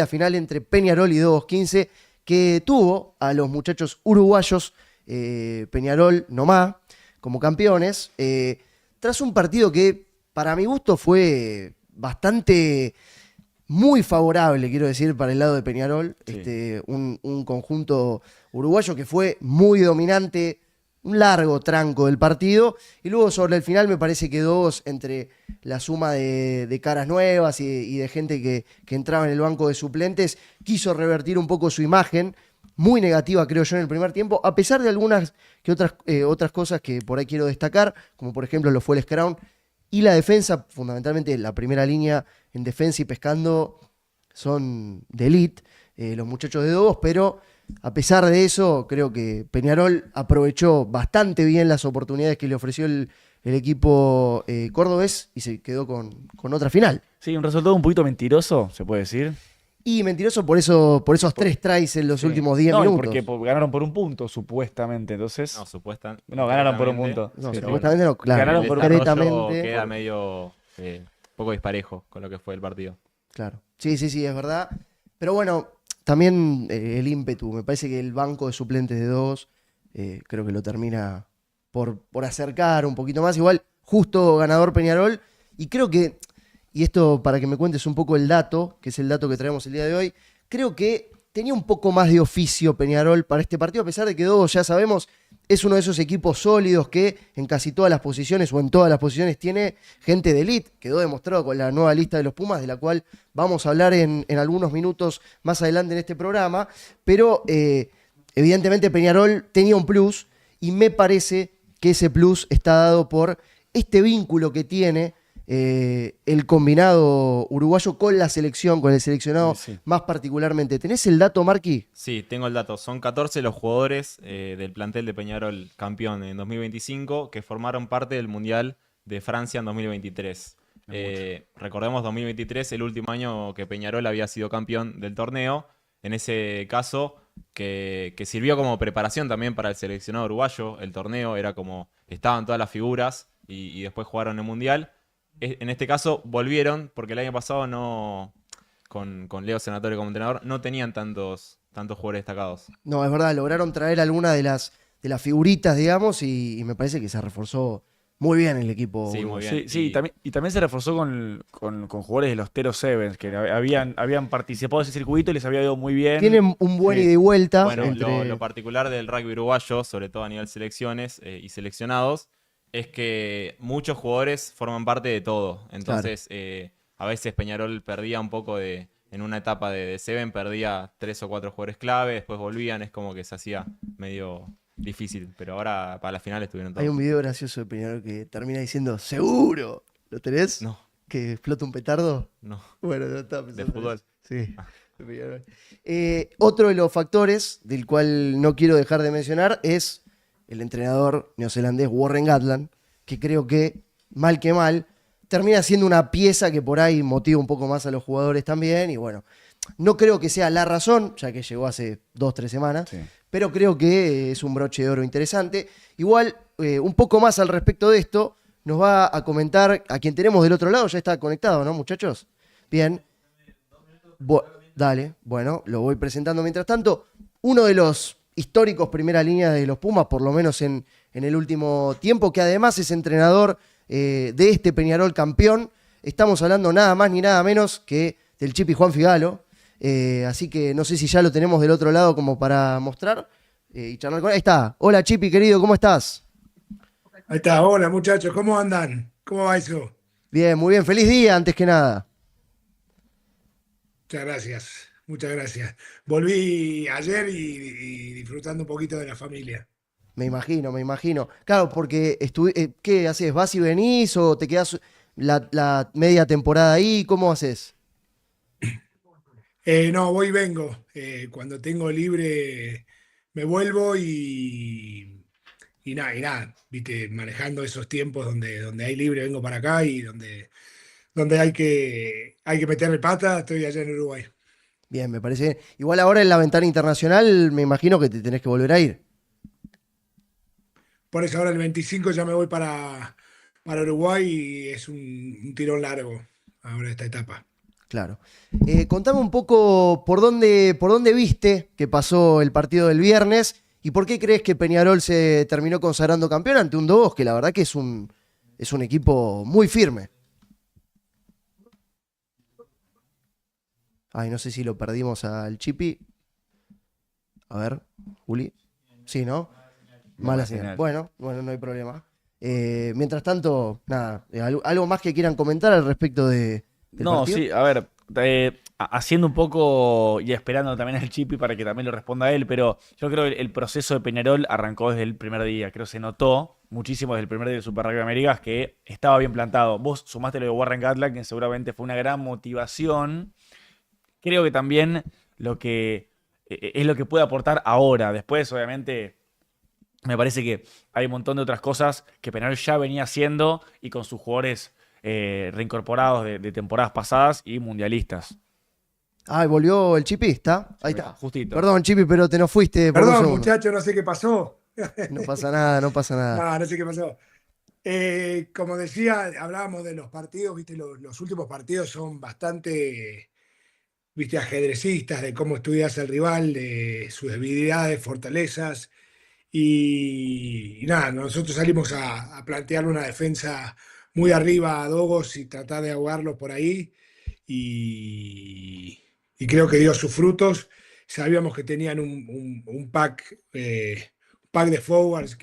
la final entre Peñarol y 2-15, que tuvo a los muchachos uruguayos, Peñarol nomás, como campeones, tras un partido que para mi gusto fue bastante muy favorable, quiero decir, para el lado de Peñarol. Sí. Un conjunto uruguayo que fue muy dominante, un largo tranco del partido, y luego sobre el final me parece que dos, entre la suma de caras nuevas y de gente que entraba en el banco de suplentes, quiso revertir un poco su imagen, muy negativa creo yo en el primer tiempo, a pesar de algunas que otras cosas que por ahí quiero destacar, como por ejemplo lo fue el scrum y la defensa, fundamentalmente la primera línea en defensa y pescando son de elite, los muchachos de Dobos, pero a pesar de eso, creo que Peñarol aprovechó bastante bien las oportunidades que le ofreció el equipo cordobés y se quedó con otra final. Sí, un resultado un poquito mentiroso, se puede decir. Y mentiroso por eso, por esos tres tries en los Sí. últimos 10 No, y minutos. porque ganaron por un punto, supuestamente. Entonces, No, no, ganaron por un concretamente, punto. No, Sí, pero supuestamente no, claro. Ganaron el por un desarrollo concretamente. queda medio poco disparejo con lo que fue el partido. Claro. Sí, sí, sí, es verdad. Pero bueno, también el ímpetu. Me parece que el banco de suplentes de dos creo que lo termina por acercar un poquito más. Igual, justo ganador Peñarol. Y creo que, y esto para que me cuentes un poco el dato, que es el dato que traemos el día de hoy, creo que tenía un poco más de oficio Peñarol para este partido, a pesar de que Dobos, ya sabemos, es uno de esos equipos sólidos que en casi todas las posiciones o en todas las posiciones tiene gente de elite. Quedó demostrado con la nueva lista de los Pumas, de la cual vamos a hablar en algunos minutos más adelante en este programa. Pero evidentemente Peñarol tenía un plus y me parece que ese plus está dado por este vínculo que tiene el combinado uruguayo con la selección, con el seleccionado Sí. más particularmente. ¿Tenés el dato, Marqui? Sí, tengo el dato. Son 14 los jugadores del plantel de Peñarol campeón en 2025 que formaron parte del Mundial de Francia en 2023. Recordemos 2023, el último año que Peñarol había sido campeón del torneo. En ese caso, que sirvió como preparación también para el seleccionado uruguayo. El torneo era como, estaban todas las figuras y después jugaron el Mundial. En este caso volvieron porque el año pasado no, con Leo Senatore como entrenador, no tenían tantos jugadores destacados. No, es verdad, lograron traer alguna de las figuritas, digamos, y me parece que se reforzó muy bien el equipo Sí, muy uruguayo. bien. Sí, sí, y también se reforzó con jugadores de los Tero Sevens, que habían participado de ese circuito y les había ido muy bien. Tienen un buen Sí. ida y vuelta Bueno, entre... lo particular del rugby uruguayo, sobre todo a nivel selecciones y seleccionados, es que muchos jugadores forman parte de todo. Entonces, a veces Peñarol perdía un poco en una etapa de Seven, perdía 3 o 4 jugadores clave, después volvían, es como que se hacía medio difícil. Pero ahora para la final estuvieron Hay todos. un video gracioso de Peñarol que termina diciendo ¡seguro! ¿Lo tenés? No, Que explota un petardo. no. Bueno, no estaba ¿De pensando en fútbol? eso. Sí. Ah. De Peñarol. Otro de los factores del cual no quiero dejar de mencionar es el entrenador neozelandés Warren Gatland, que creo que, mal que mal, termina siendo una pieza que por ahí motiva un poco más a los jugadores también. Y bueno, no creo que sea la razón, ya que llegó hace 2 o 3 semanas, Sí. pero creo que es un broche de oro interesante. Igual, un poco más al respecto de esto, nos va a comentar a quien tenemos del otro lado. Ya está conectado, ¿no, muchachos? Bien. Dale, bueno, lo voy presentando mientras tanto. Uno de los históricos primera línea de los Pumas, por lo menos en el último tiempo, que además es entrenador de este Peñarol campeón. Estamos hablando nada más ni nada menos que del Chipi Juan Figalo. Así que no sé si ya lo tenemos del otro lado como para mostrar y charlar con él. Ahí está. Hola Chipi, querido, ¿cómo estás? Ahí está, hola muchachos, ¿cómo andan? ¿Cómo va eso? Bien, muy bien. Feliz día, antes que nada. Muchas gracias, muchas gracias. Volví ayer y disfrutando un poquito de la familia. Me imagino, me imagino. Claro, porque ¿qué haces? ¿Vas y venís o te quedás la media temporada ahí? ¿Cómo haces? No, voy y vengo. Cuando tengo libre me vuelvo y nada, viste, manejando esos tiempos donde hay libre vengo para acá y donde hay que meterle pata, estoy allá en Uruguay. Bien, me parece bien. Igual ahora en la ventana internacional me imagino que te tenés que volver a ir. Por eso ahora el 25 ya me voy para Uruguay y es un tirón largo ahora esta etapa. Claro. Contame un poco por dónde viste que pasó el partido del viernes y por qué crees que Peñarol se terminó consagrando campeón ante un Dobos que la verdad que es un equipo muy firme. Ay, no sé si lo perdimos al Chipi. A ver, Juli. Sí, ¿no? Mala señal. Bueno, no hay problema. Mientras tanto, nada, algo más que quieran comentar al respecto del No, partido. sí, a ver, haciendo un poco y esperando también al Chipi para que también lo responda a él, pero yo creo que el proceso de Peñarol arrancó desde el primer día. Creo que se notó muchísimo desde el primer día del Super Rugby Américas que estaba bien plantado. Vos sumaste lo de Warren Gatland, que seguramente fue una gran motivación. Creo que también lo que es lo que puede aportar ahora. Después, obviamente, me parece que hay un montón de otras cosas que Peñarol ya venía haciendo y con sus jugadores reincorporados de temporadas pasadas y mundialistas. Ah, volvió el Chipi, ¿está? Ahí está. Justito. Perdón, Chipi, pero te nos fuiste por un Perdón, segundo. muchachos, no sé qué pasó. No pasa nada, no pasa nada. No sé qué pasó. Como decía, hablábamos de los partidos, viste, los últimos partidos son bastante, viste, ajedrecistas, de cómo estudias al rival, de sus debilidades, fortalezas. Y nada, nosotros salimos a plantear una defensa muy arriba a Dogos y tratar de ahogarlo por ahí. Y creo que dio sus frutos. Sabíamos que tenían un pack de forwards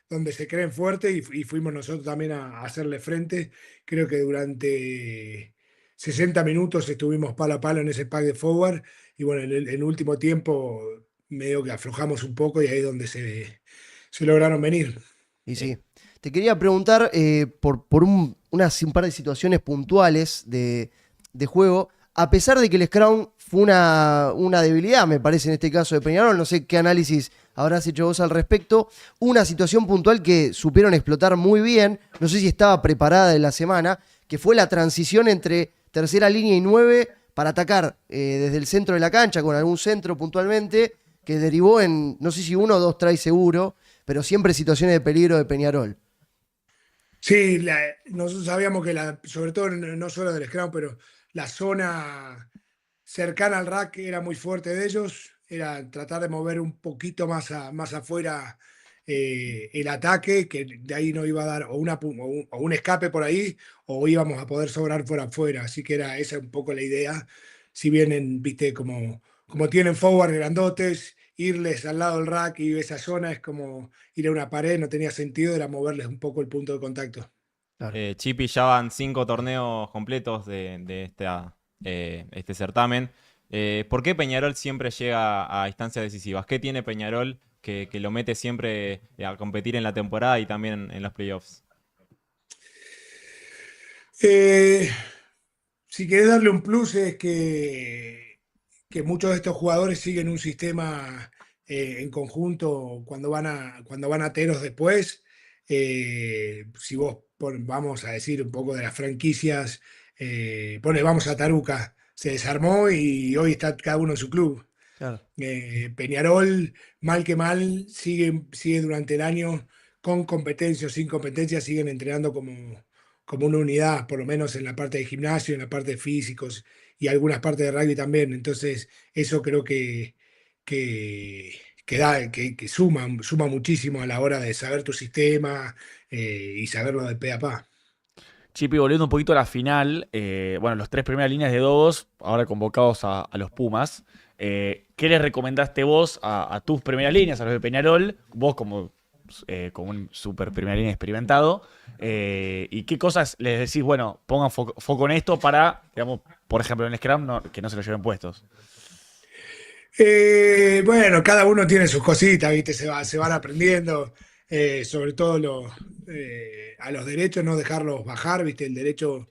donde se creen fuertes y fuimos nosotros también a hacerle frente. Creo que durante 60 minutos estuvimos palo a palo en ese pack de forward y bueno, en el último tiempo medio que aflojamos un poco y ahí es donde se lograron venir. Y sí. Te quería preguntar por un par de situaciones puntuales de juego. A pesar de que el Scrum fue una debilidad, me parece, en este caso de Peñarol, no sé qué análisis habrás hecho vos al respecto, una situación puntual que supieron explotar muy bien, no sé si estaba preparada en la semana, que fue la transición entre tercera línea y 9 para atacar desde el centro de la cancha, con algún centro puntualmente, que derivó en, no sé si 1 o 2 tries seguro, pero siempre situaciones de peligro de Peñarol. Sí, nosotros sabíamos que sobre todo no solo del Scrum, pero la zona cercana al rack era muy fuerte de ellos, era tratar de mover un poquito más afuera el ataque, que de ahí no iba a dar o un escape por ahí, o íbamos a poder sobrar por afuera, así que era esa un poco la idea, si vienen, viste, como tienen forward grandotes, irles al lado del rack y esa zona es como ir a una pared, no tenía sentido, era moverles un poco el punto de contacto. Claro. Chipi, ya van 5 torneos completos de este certamen. ¿Por qué Peñarol siempre llega a instancias decisivas? ¿Qué tiene Peñarol que lo mete siempre a competir en la temporada y también en los playoffs? Eh, si querés darle un plus es que muchos de estos jugadores siguen un sistema en conjunto cuando van a Teros después. Si vos vamos a decir un poco de las franquicias, vamos a Taruca, se desarmó y hoy está cada uno en su club. Claro. Peñarol, mal que mal, sigue durante el año con competencia o sin competencia, siguen entrenando como una unidad, por lo menos en la parte de gimnasio, en la parte de físicos y algunas partes de rugby también. Entonces, eso creo que, que suma muchísimo a la hora de saber tu sistema y saberlo de pe a pa. Chipi, volviendo un poquito a la final, bueno, los 3 primeras líneas de Dobos, ahora convocados a los Pumas. ¿Qué les recomendaste vos a tus primeras líneas, a los de Peñarol? Vos como un super primera línea experimentado. ¿Y qué cosas les decís, bueno, pongan foco en esto para, digamos, por ejemplo, en el Scrum, que no se lo lleven puestos? Bueno, cada uno tiene sus cositas, ¿viste? Se van aprendiendo, sobre todo a los derechos, no dejarlos bajar, ¿viste? El derecho,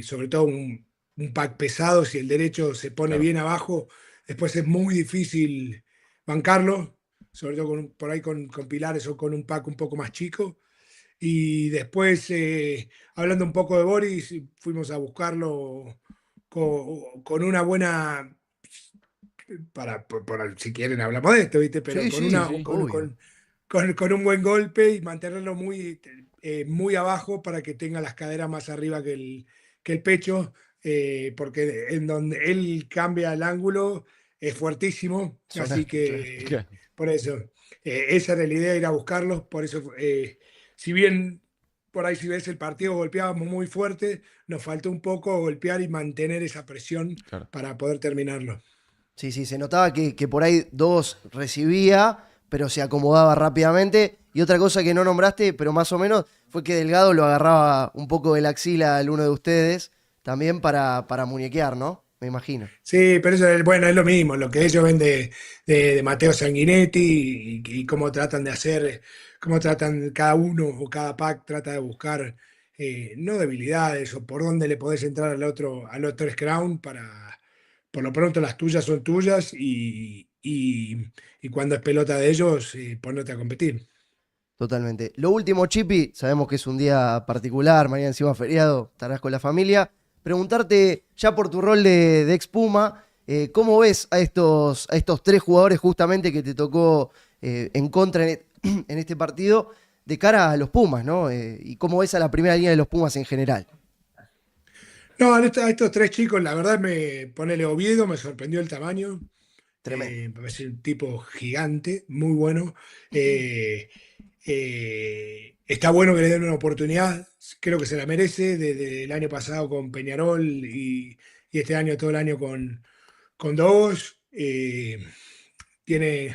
sobre todo un pack pesado, si el derecho se pone Claro. bien abajo, después es muy difícil bancarlo, sobre todo por ahí con pilares o con un pack un poco más chico. Y después, hablando un poco de Boris, fuimos a buscarlo con una buena si quieren hablamos de esto, ¿viste? Pero Sí, con, sí, una, Sí. obvio. con un buen golpe y mantenerlo muy abajo para que tenga las caderas más arriba que el pecho, porque en donde él cambia el ángulo es fuertísimo, así que Claro. por eso, esa era la idea, ir a buscarlos, por eso, si bien por ahí si ves el partido golpeábamos muy fuerte, nos faltó un poco golpear y mantener esa presión Claro. para poder terminarlo. Sí, sí, se notaba que por ahí dos recibía, pero se acomodaba rápidamente. Y otra cosa que no nombraste, pero más o menos, fue que Delgado lo agarraba un poco de la axila al uno de ustedes, también para muñequear, ¿no? Me imagino. Sí, pero eso es, bueno, es lo mismo, lo que ellos ven de Matteo Sanguinetti y cómo tratan de hacer, cómo tratan cada uno o cada pack trata de buscar no debilidades o por dónde le podés entrar al otro scrum para, por lo pronto las tuyas son tuyas y cuando es pelota de ellos, ponerte a competir. Totalmente. Lo último, Chipi, sabemos que es un día particular, mañana encima feriado, estarás con la familia. Preguntarte, ya por tu rol de ex Puma, ¿cómo ves a estos tres jugadores justamente que te tocó en contra en este partido de cara a los Pumas, ¿no? Y cómo ves a la primera línea de los Pumas en general. No, a estos tres chicos, la verdad ponele Oviedo, me sorprendió el tamaño. Tremendo. Me parece un tipo gigante, muy bueno. Eh, Está bueno que le den una oportunidad, creo que se la merece, desde el año pasado con Peñarol y este año todo el año con Dogos. Tiene,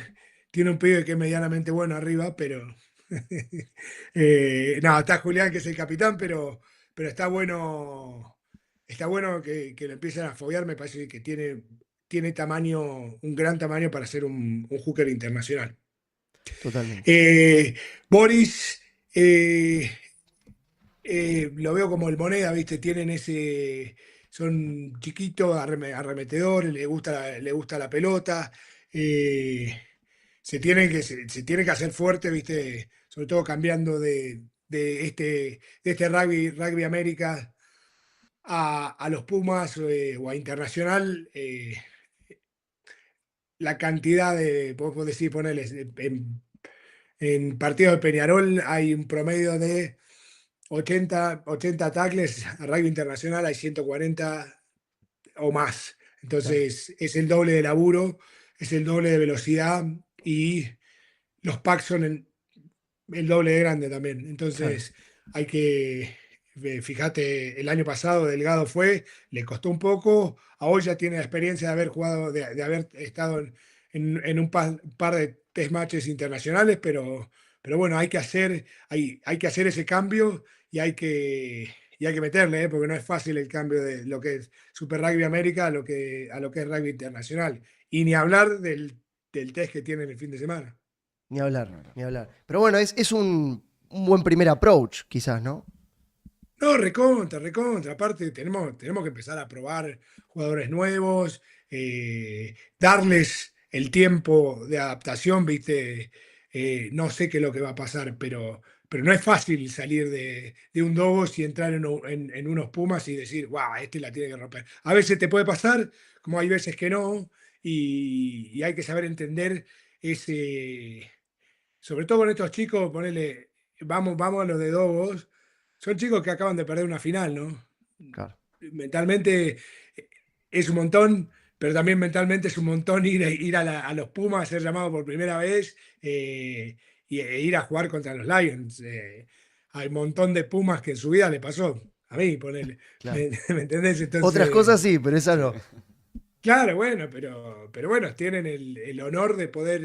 tiene un pibe que es medianamente bueno arriba, pero no, está Julián que es el capitán, pero está bueno que lo empiecen a foguear, me parece que tiene tamaño, un gran tamaño para ser un hooker internacional. Totalmente. Boris, eh, lo veo como el Moneda, ¿viste? Son chiquitos, arremetedores, le gusta la pelota, eh, se tiene que hacer fuerte, ¿viste? Sobre todo cambiando de este Rugby América a los Pumas o a Internacional. La cantidad puedo decir, ponerles, en partidos de Peñarol hay un promedio de 80 tackles, a rugby internacional hay 140 o más. Claro, Entonces es el doble de laburo, es el doble de velocidad y los packs son el doble de grande también. claro. Entonces hay que, fíjate, el año pasado Delgado le costó un poco, a hoy ya tiene la experiencia de haber jugado, de haber estado en un par de test matches internacionales, pero bueno, hay que hacer ese cambio y hay que meterle, porque no es fácil el cambio de lo que es Super Rugby América a lo que es rugby internacional. Y ni hablar del test que tienen el fin de semana. Ni hablar, ni hablar. Pero bueno, es un buen primer approach, quizás, ¿no? No, recontra, recontra. Aparte, tenemos que empezar a probar jugadores nuevos, darles el tiempo de adaptación, ¿viste? No sé qué es lo que va a pasar, pero no es fácil salir de un Dobos y entrar en unos Pumas y decir, wow, este la tiene que romper. A veces te puede pasar, como hay veces que no, y hay que saber entender ese. Sobre todo con estos chicos, ponele, vamos a los de Dobos, son chicos que acaban de perder una final, ¿no? Claro. Mentalmente es un montón, pero también mentalmente es un montón ir a los Pumas a ser llamado por primera vez e ir a jugar contra los Lions. Hay un montón de Pumas que en su vida le pasó. A mí, ponele. Claro. ¿Me entendés? Otras Entonces, cosas sí, pero esa no. claro, bueno, pero bueno, tienen el honor de poder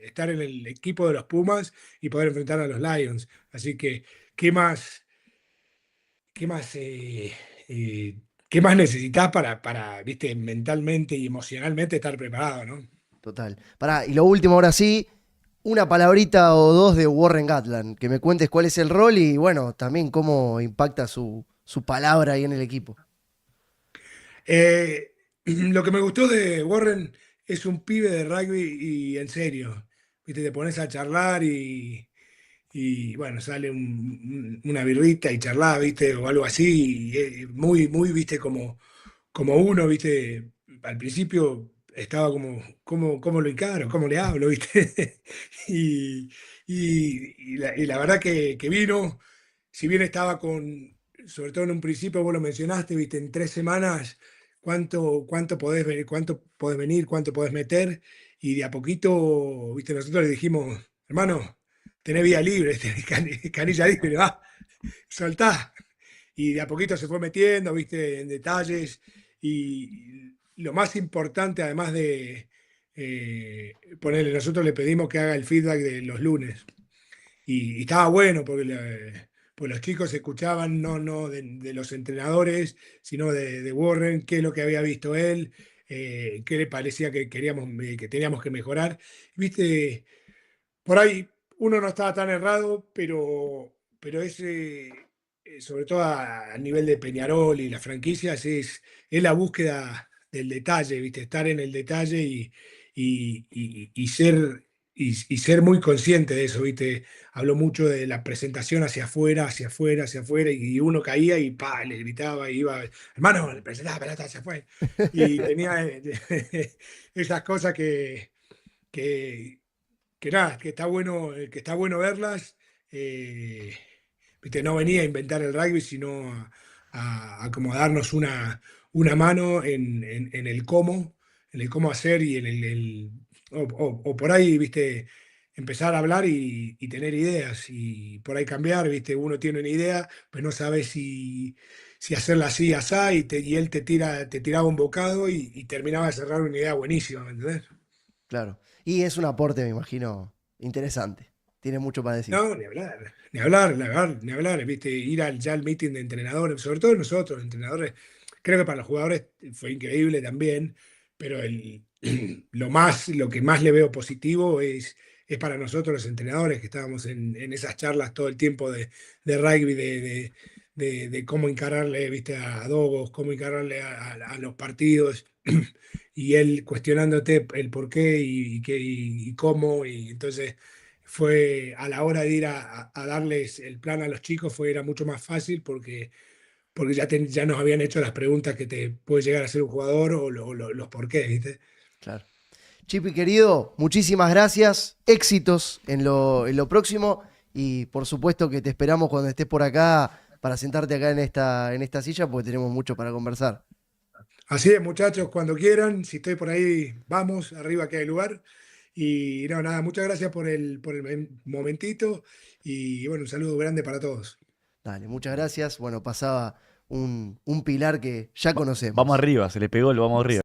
estar en el equipo de los Pumas y poder enfrentar a los Lions. Así que, ¿qué más, qué más, qué más necesitas viste, mentalmente y emocionalmente estar preparado, ¿no? Total. Pará, y lo último, ahora sí, una palabrita o dos de Warren Gatland, que me cuentes cuál es el rol y bueno, también cómo impacta su palabra ahí en el equipo. Lo que me gustó de Warren es un pibe de rugby y en serio, viste, te pones a charlar y bueno, sale una birrita y charlá, ¿viste? O algo así, y, muy, muy, ¿viste? Como uno, ¿viste? Al principio estaba cómo lo encaro, cómo le hablo, ¿viste? Y la verdad que vino, si bien estaba sobre todo en un principio, vos lo mencionaste, viste, en 3 semanas, cuánto cuánto podés venir, cuánto podés meter, y de a poquito, viste, nosotros le dijimos, hermano, tenés vía libre, tenés canilla libre, va, soltá. Y de a poquito se fue metiendo, viste, en detalles, y lo más importante, además de ponerle, nosotros le pedimos que haga el feedback de los lunes. Y estaba bueno porque pues los chicos escuchaban no de los entrenadores, sino de Warren, qué es lo que había visto él, qué le parecía que que teníamos que mejorar. Viste, por ahí uno no estaba tan errado, pero ese, sobre todo a nivel de Peñarol y las franquicias, es la búsqueda del detalle, ¿viste? Estar en el detalle y ser, y ser muy consciente de eso, ¿viste? Habló mucho de la presentación hacia afuera, hacia afuera, hacia afuera, y uno caía y pa, le gritaba y iba, hermano, le presentaba la pelota hacia afuera. Y tenía esas cosas que, que nada, que está bueno verlas. eh, Viste, no venía a inventar el rugby, sino a como darnos una mano en el cómo hacer y en o por ahí, viste, empezar a hablar y tener ideas y por ahí cambiar, viste, uno tiene una idea, pues no sabe si hacerla así, asá, y él te tiraba un bocado y terminaba de cerrar una idea buenísima, ¿me entendés? Claro. Y es un aporte, me imagino, interesante. Tiene mucho para decir. No, ni hablar, ni hablar, ni hablar, ni hablar, viste, ir ya al meeting de entrenadores, sobre todo nosotros, entrenadores, creo que para los jugadores fue increíble también, pero lo que más le veo positivo es para nosotros los entrenadores que estábamos en esas charlas todo el tiempo de rugby, de cómo encararle, viste, a Dogos, cómo encararle a los partidos, y él cuestionándote el por qué y cómo, y entonces fue a la hora de ir a darles el plan a los chicos, era mucho más fácil porque ya nos habían hecho las preguntas que te puede llegar a ser un jugador o los porqués, ¿viste? Claro. Chipi, querido, muchísimas gracias. Éxitos en lo próximo. Y por supuesto que te esperamos cuando estés por acá para sentarte acá en esta silla, porque tenemos mucho para conversar. Así es, muchachos, cuando quieran, si estoy por ahí, vamos, arriba que hay lugar. Y no, nada, muchas gracias por el momentito y bueno, un saludo grande para todos. Dale, muchas gracias. Bueno, pasaba un pilar que ya Vamos conocemos. arriba, se le pegó el vamos arriba.